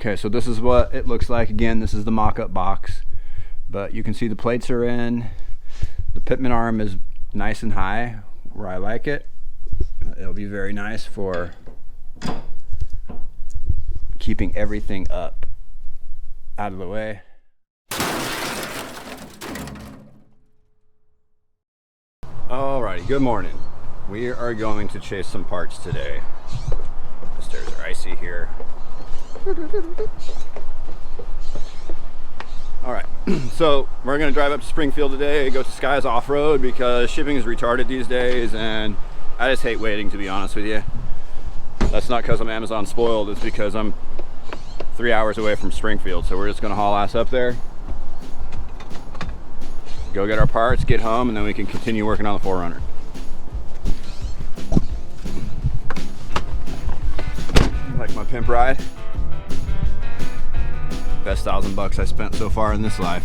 Okay, so this is what it looks like. Again, this is the mock-up box, but you can see the plates are in. The Pittman arm is nice and high where I like it. It'll be very nice for keeping everything up out of the way. Alrighty, good morning. We are going to chase some parts today. The stairs are icy here. Alright, so we're going to drive up to Springfield today, go to Sky's Off-Road because shipping is retarded these days and I just hate waiting, to be honest with you. That's not because I'm Amazon spoiled, it's because I'm 3 hours away from Springfield, so we're just going to haul ass up there, go get our parts, get home, and then we can continue working on the 4Runner. Like my pimp ride. Best $1,000 I spent so far in this life.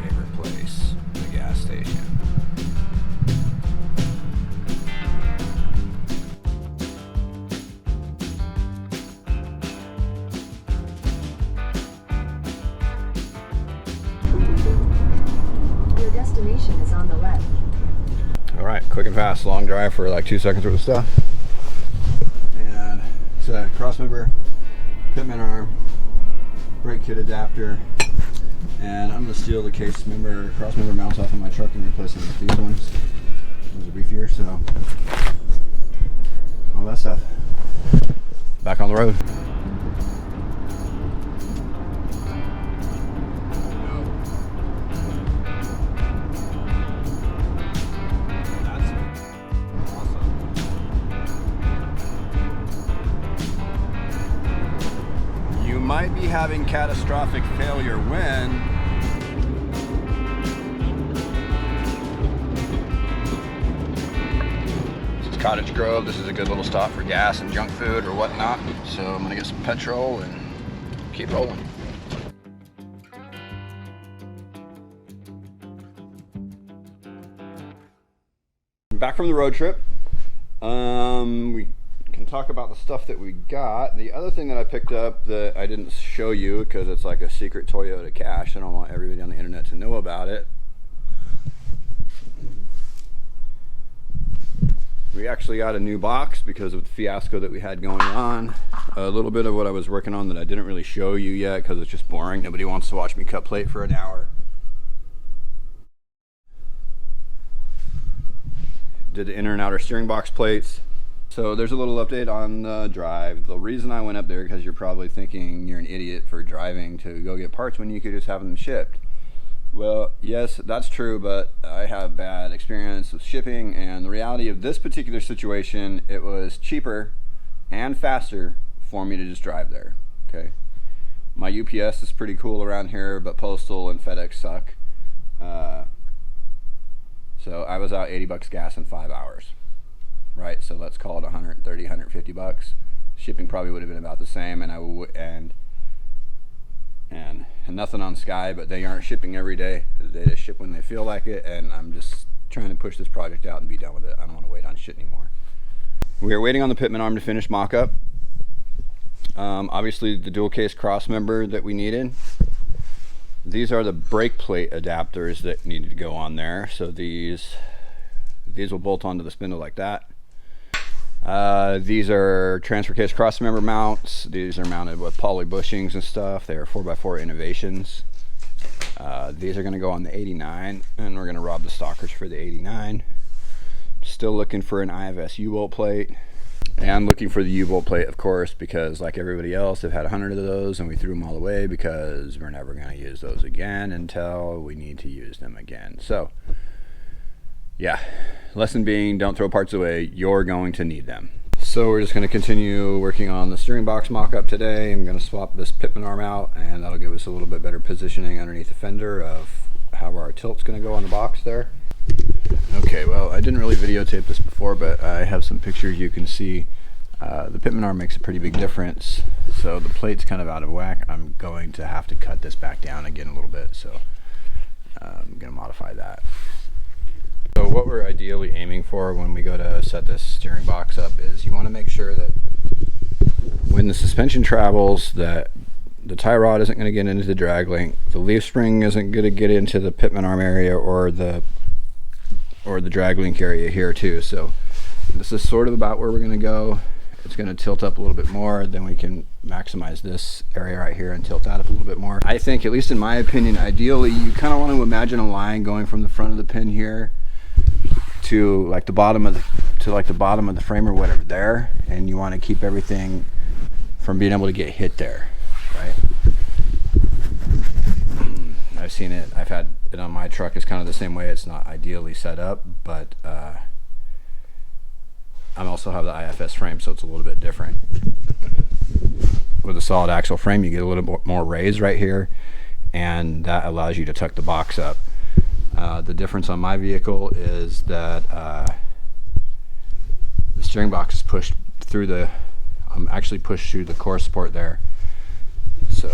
Favorite place, the gas station. Destination is on the left. All right, quick and fast, long drive for like 2 seconds worth of stuff. And it's a crossmember, Pittman arm, brake kit adapter, and I'm gonna steal the case member, crossmember mounts off of my truck and replace them with these ones. Those are beefier, so all that stuff. Back on the road. Might be having catastrophic failure when this is Cottage Grove. This is a good little stop for gas and junk food or whatnot. So I'm gonna get some petrol and keep rolling. Back from the road trip. We can talk about the stuff that we got. The other thing that I picked up that I didn't show you because it's like a secret Toyota cache. I don't want everybody on the internet to know about it. We actually got a new box because of the fiasco that we had going on. A little bit of what I was working on that I didn't really show you yet because it's just boring. Nobody wants to watch me cut plate for an hour. Did the inner and outer steering box plates. So there's a little update on the drive. The reason I went up there, because you're probably thinking you're an idiot for driving to go get parts when you could just have them shipped. Well, yes, that's true, but I have bad experience with shipping, and the reality of this particular situation, it was cheaper and faster for me to just drive there, okay? My UPS is pretty cool around here, but Postal and FedEx suck. So I was out $80 gas in 5 hours. Right, so let's call it 130, 150 bucks. Shipping probably would have been about the same, and I would and nothing on Sky, but they aren't shipping every day. They just ship when they feel like it, and I'm just trying to push this project out and be done with it. I don't want to wait on shit anymore. We are waiting on the Pittman arm to finish mock-up. Obviously, the dual case cross member that we needed. These are the brake plate adapters that needed to go on there. So these will bolt onto the spindle like that. These are transfer case cross member mounts. These are mounted with poly bushings and stuff. They are 4x4 innovations. These are going to go on the 89, and we're going to rob the stalkers for the 89. Still looking for an IFS U-bolt plate, and looking for the U-bolt plate, of course, because like everybody else, they've had 100 of those and we threw them all away because we're never going to use those again until we need to use them again. So yeah, lesson being, don't throw parts away, you're going to need them. So we're just going to continue working on the steering box mock-up today. I'm going to swap this Pittman arm out, and that'll give us a little bit better positioning underneath the fender of how our tilt's going to go on the box there. Okay, well, I didn't really videotape this before, but I have some pictures you can see. The Pittman arm makes a pretty big difference. So the plate's kind of out of whack. I'm going to have to cut this back down again a little bit. So I'm going to modify that. So what we're ideally aiming for when we go to set this steering box up is you want to make sure that when the suspension travels, that the tie rod isn't going to get into the drag link, the leaf spring isn't going to get into the Pittman arm area or the drag link area here too. So this is sort of about where we're going to go. It's going to tilt up a little bit more, then we can maximize this area right here and tilt that up a little bit more. I think, at least in my opinion, ideally you kind of want to imagine a line going from the front of the pin here to like the bottom of the frame or whatever there, and you want to keep everything from being able to get hit there, right? I've seen it, I've had it on my truck. It's kind of the same way. It's not ideally set up, but I also have the IFS frame, so it's a little bit different. With a solid axle frame, you get a little bit more raise right here, and that allows you to tuck the box up. The difference on my vehicle is that the steering box is pushed through the, I'm actually pushed through the core support there. So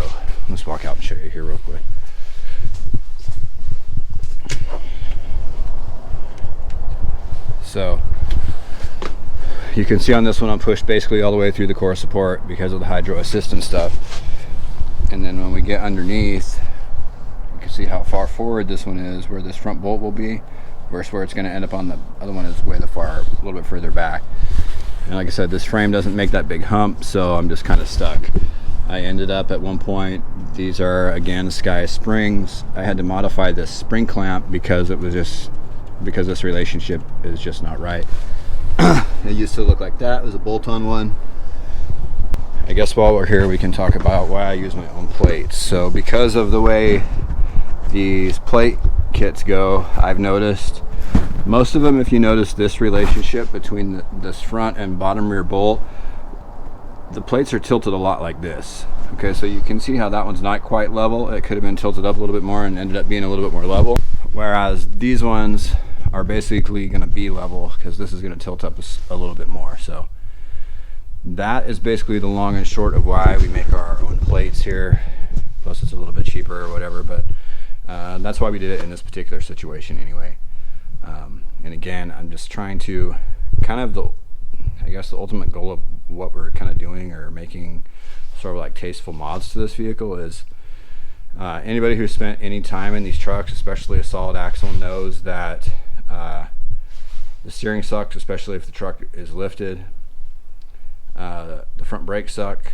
let's walk out and show you here real quick. So you can see on this one I'm pushed basically all the way through the core support because of the hydro assist and stuff. And then when we get underneath, you can see how far forward this one is, where this front bolt will be, versus where it's going to end up on the other one is way a little bit further back. And like I said, this frame doesn't make that big hump, so I'm just kind of stuck. I ended up at one point, these are again Sky springs. I had to modify this spring clamp because this relationship is just not right. It used to look like that. It was a bolt-on one. I guess while we're here, we can talk about why I use my own plates. So because of the way these plate kits go, I've noticed most of them, if you notice this relationship between this front and bottom rear bolt, the plates are tilted a lot like this. Okay, so you can see how that one's not quite level. It could have been tilted up a little bit more and ended up being a little bit more level. Whereas these ones are basically going to be level because this is going to tilt up a little bit more. So that is basically the long and short of why we make our own plates here. Plus it's a little bit cheaper or whatever, but that's why we did it in this particular situation anyway. And again, I'm just trying to kind of I guess the ultimate goal of what we're kind of doing or making sort of like tasteful mods to this vehicle is anybody who's spent any time in these trucks, especially a solid axle, knows that the steering sucks, especially if the truck is lifted. The front brakes suck,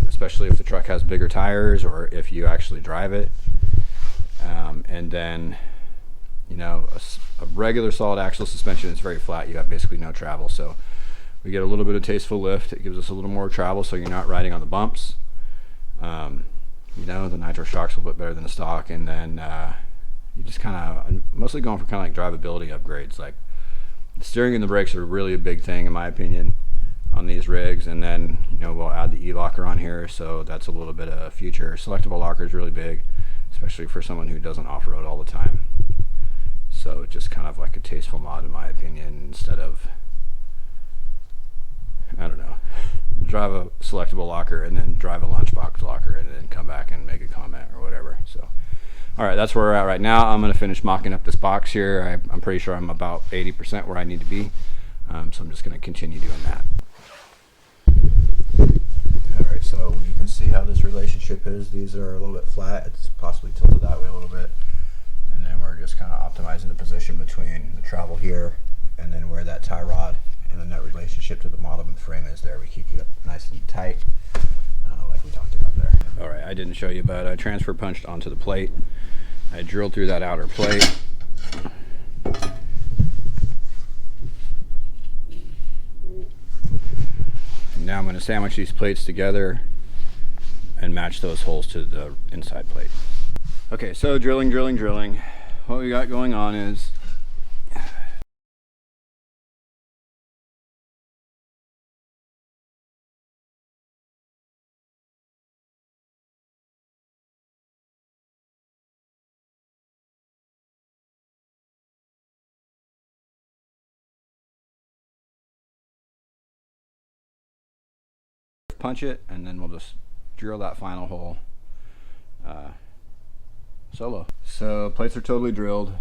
especially if the truck has bigger tires or if you actually drive it. And then, you know, a regular solid axle suspension is very flat. You have basically no travel. So we get a little bit of tasteful lift. It gives us a little more travel, so you're not riding on the bumps. You know, the nitro shock's a little bit better than the stock, and then you just kind of, I'm mostly going for kind of like drivability upgrades. Like the steering and the brakes are really a big thing in my opinion on these rigs, and then, you know, we'll add the e-locker on here, so that's a little bit of future. Selectable locker is really big, especially for someone who doesn't off-road all the time. So just kind of like a tasteful mod in my opinion, instead of, I don't know, drive a selectable locker and then drive a lunchbox locker and then come back and make a comment or whatever. So all right, that's where we're at right now. I'm going to finish mocking up this box here. I'm pretty sure I'm about 80% where I need to be, so I'm just going to continue doing that. All right, so you can see how this relationship is. These are a little bit flat. It's possibly tilted that way a little bit, and then we're just kind of optimizing the position between the travel here and then where that tie rod and then that relationship to the bottom of the frame is there. We keep it up nice and tight, like we talked about there. All right, I didn't show you, but I transfer punched onto the plate. I drilled through that outer plate. Now I'm going to sandwich these plates together and match those holes to the inside plate. Okay, so drilling. What we got going on is punch it, and then we'll just drill that final hole solo. So plates are totally drilled.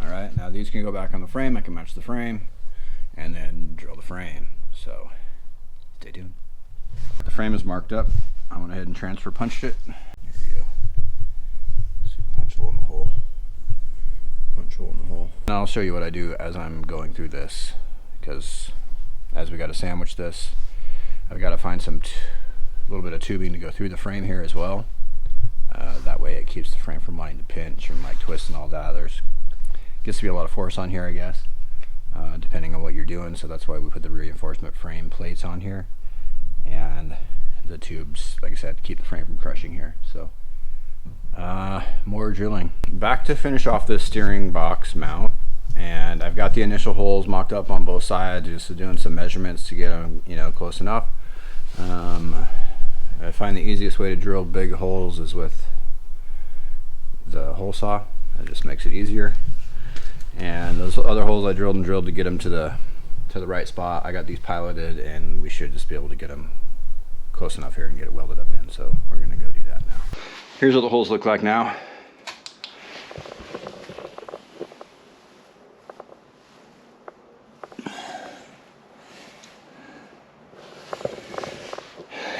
All right, now these can go back on the frame. I can match the frame and then drill the frame. So stay tuned. The frame is marked up. I went ahead and transfer punched it. Here we go. See the punch hole in the hole. Punch hole in the hole. And I'll show you what I do as I'm going through this, because as we got to sandwich this, I've got to find some little bit of tubing to go through the frame here as well. That way it keeps the frame from wanting to pinch and like twist and all that. Gets to be a lot of force on here, I guess, depending on what you're doing. So that's why we put the reinforcement frame plates on here, and the tubes, like I said, to keep the frame from crushing here. So more drilling. Back to finish off this steering box mount, and I've got the initial holes mocked up on both sides, just doing some measurements to get them, close enough. I find the easiest way to drill big holes is with the hole saw. It just makes it easier. And those other holes I drilled to get them to the right spot. I got these piloted, and we should just be able to get them close enough here and get it welded up in. So we're gonna go do that now. Here's what the holes look like now.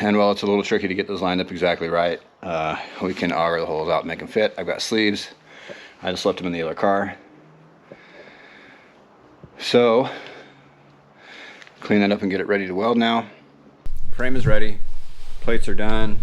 And while it's a little tricky to get those lined up exactly right, we can auger the holes out and make them fit. I've got sleeves. I just left them in the other car. So, clean that up and get it ready to weld now. Frame is ready. Plates are done.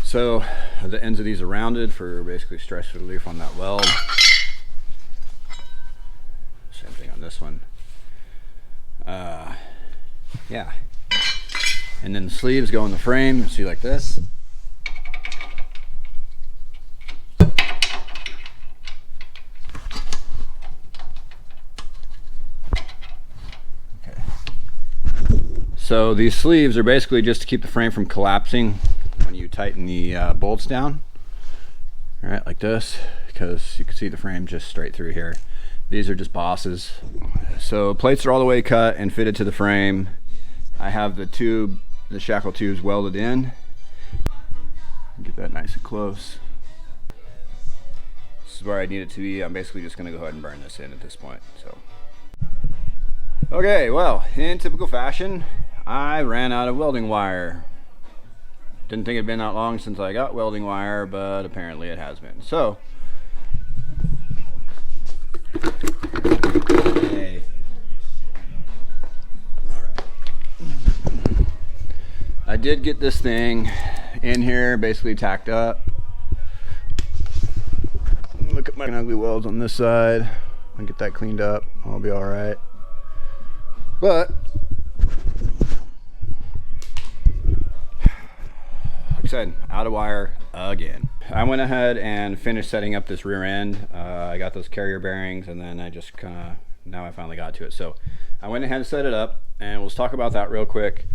So the ends of these are rounded for basically stress relief on that weld. Same thing on this one. Yeah. And then the sleeves go in the frame, see, like this. Okay. So these sleeves are basically just to keep the frame from collapsing when you tighten the bolts down. All right, like this, because you can see the frame just straight through here. These are just bosses. So plates are all the way cut and fitted to the frame. I have the shackle tubes welded in. Get that nice and close. This is where I need it to be. I'm basically just gonna go ahead and burn this in at this point. So, okay, well, in typical fashion, I ran out of welding wire. Didn't think it'd been that long since I got welding wire, but apparently it has been. So, hey. All right. I did get this thing in here, basically tacked up. Look at my ugly welds on this side. I'll get that cleaned up. I'll be all right. But like I said, out of wire again. I went ahead and finished setting up this rear end. I got those carrier bearings, and then I just now I finally got to it. So I went ahead and set it up, and let's talk about that real quick.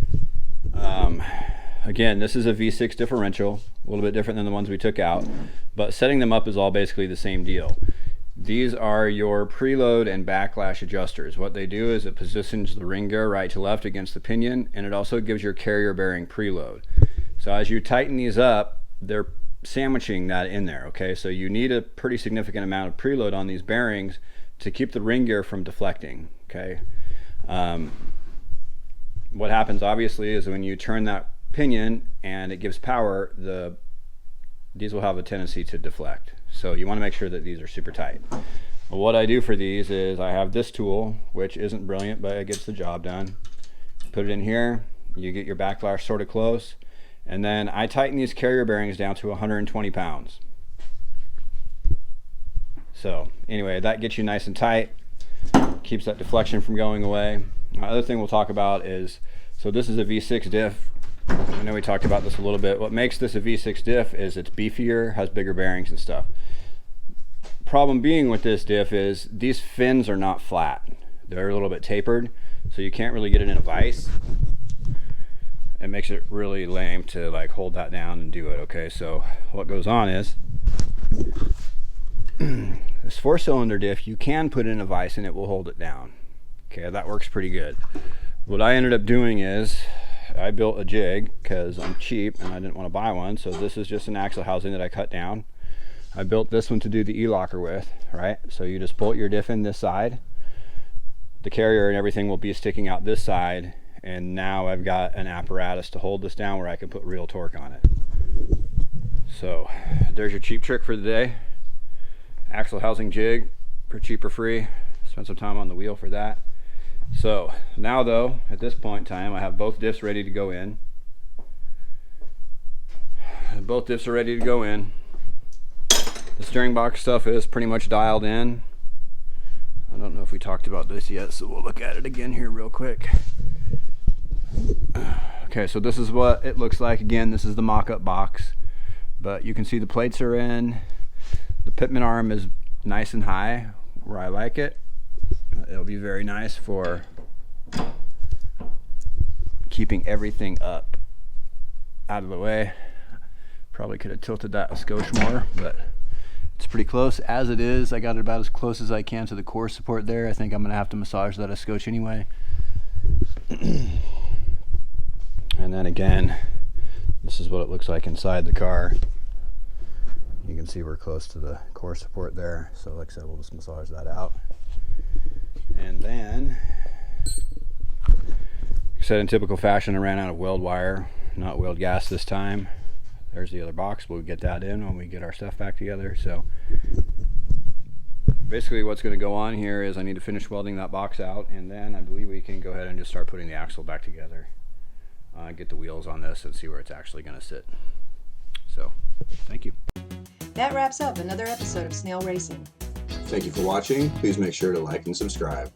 Again, this is a V6 differential, a little bit different than the ones we took out, but setting them up is all basically the same deal. These are your preload and backlash adjusters. What they do is it positions the ring gear right to left against the pinion, and it also gives your carrier bearing preload. So as you tighten these up, they're sandwiching that in there, okay? So you need a pretty significant amount of preload on these bearings to keep the ring gear from deflecting, okay? What happens obviously is when you turn that pinion and it gives power, these will have a tendency to deflect. So you want to make sure that these are super tight. Well, what I do for these is I have this tool, which isn't brilliant, but it gets the job done. Put it in here, you get your backlash sort of close, and then I tighten these carrier bearings down to 120 pounds. So anyway, that gets you nice and tight, keeps that deflection from going away. The other thing we'll talk about is, so this is a V6 diff. I know we talked about this a little bit. What makes this a V6 diff is it's beefier, has bigger bearings and stuff. Problem being with this diff is these fins are not flat. They're a little bit tapered, so you can't really get it in a vise. it makes it really lame to like hold that down and do it. Okay, so what goes on is this 4-cylinder diff, you can put in a vise and it will hold it down. Okay, that works pretty good. What I ended up doing is I built a jig because I'm cheap and I didn't want to buy one. So this is just an axle housing that I cut down. I built this one to do the e-locker with, right? So you just bolt your diff in this side. The carrier and everything will be sticking out this side. And now I've got an apparatus to hold this down where I can put real torque on it. So there's your cheap trick for the day. Axle housing jig for cheap or free. Spend some time on the wheel for that. So now though, at this point in time, I have both diffs ready to go in. Both diffs are ready to go in. The steering box stuff is pretty much dialed in. I don't know if we talked about this yet, so we'll look at it again here real quick. Okay, so this is what it looks like. Again, this is the mock-up box, but you can see the plates are in. The Pittman arm is nice and high where I like it. It'll be very nice for keeping everything up out of the way. Probably could have tilted that a skosh more, but it's pretty close as it is. I got it about as close as I can to the core support there. I think I'm gonna have to massage that a skosh anyway. And then again, this is what it looks like inside the car. You can see we're close to the core support there. So like I said, we'll just massage that out. And then, like I said, in typical fashion, I ran out of weld wire, not weld gas this time. There's the other box. We'll get that in when we get our stuff back together. So basically what's going to go on here is I need to finish welding that box out, and then I believe we can go ahead and just start putting the axle back together. Get the wheels on this and see where it's actually going to sit. So, thank you. That wraps up another episode of Snale Racing. Thank you for watching. Please make sure to like and subscribe.